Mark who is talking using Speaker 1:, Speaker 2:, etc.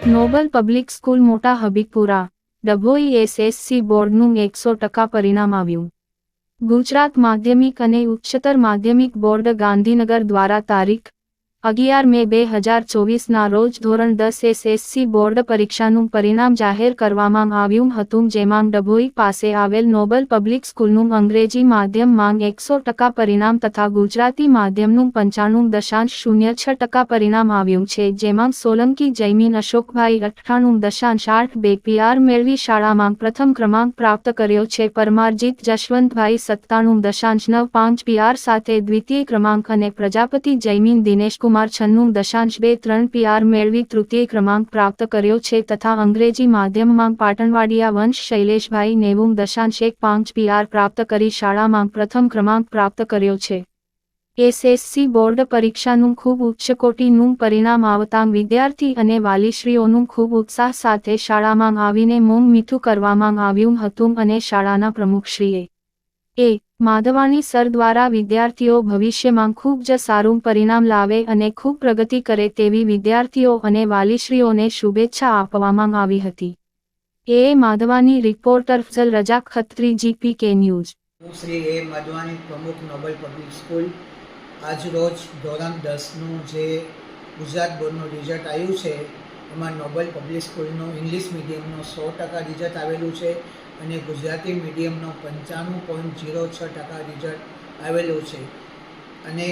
Speaker 1: Nobel public school મોટા હબીબપુરા Dabhoi SSC બોર્ડનું 100% પરિણામ આવ્યું। ગુજરાત માધ્યમિક અને ઉચ્ચતર માધ્યમિક બોર્ડ ગાંધીનગર દ્વારા તારીખ 11 મે 2024ના રોજ ધોરણ 10 એસએસસી બોર્ડ પરીક્ષાનું પરિણામ જાહેર કરવામાં આવ્યું હતું, જેમાં ડભોઈ પાસે આવેલ નોબલ પબ્લિક સ્કૂલનું અંગ્રેજી માધ્યમમાં 100% પરિણામ તથા ગુજરાતી માધ્યમનું 95.06% પરિણામ આવ્યું છે, જેમાં સોલંકી જયમીન અશોકભાઈ 98.82 PR મેળવી શાળામાં પ્રથમ ક્રમાંક પ્રાપ્ત કર્યો છે। પરમારજીત જશવંતભાઈ 97.95 PR સાથે દ્વિતીય ક્રમાંક અને પ્રજાપતિ જયમીન દિનેશકુમાર 96.23 PR મેળવી તૃતીય ક્રમાંક પ્રાપ્ત કર્યો છે તથા અંગ્રેજી માધ્યમમાં પાટણવાડિયા વંશ શૈલેષભાઈ 90.15 PR પ્રાપ્ત કરી શાળામાં પ્રથમ ક્રમાંક પ્રાપ્ત કર્યો છે। એસએસસી બોર્ડ પરીક્ષાનું ખૂબ ઉચ્ચ કોટીનું પરિણામ આવતા વિદ્યાર્થી અને વાલીશ્રીઓનું ખૂબ ઉત્સાહ સાથે શાળામાં આવીને મોં મીઠું કરવામાં આવ્યું હતું અને શાળાના પ્રમુખશ્રીએ માધવાણી સર દ્વારા વિદ્યાર્થીઓ ભવિષ્યમાં ખૂબ જ સારું પરિણામ લાવે અને ખૂબ પ્રગતિ કરે તેવી વિદ્યાર્થીઓ અને વાલીશ્રીઓને શુભેચ્છા આપવામાં આવી હતી। માધવાની રિપોર્ટર ફઝલ રજા ખત્રી GPK ન્યૂઝ।
Speaker 2: શ્રી માધવાની પ્રમુખ નોબલ પબ્લિક સ્કૂલ આજ રોજ ધોરણ 10નું જે ગુજરાત બોર્ડનું રિઝલ્ટ આવ્યું છે એમાં નોબલ પબ્લિક સ્કૂલનું ઇંગ્લિશ મીડિયમનું 100% રિઝલ્ટ આવેલું છે અને ગુજરાતી મીડિયમનો 95.06% રિઝલ્ટ આવેલું છે અને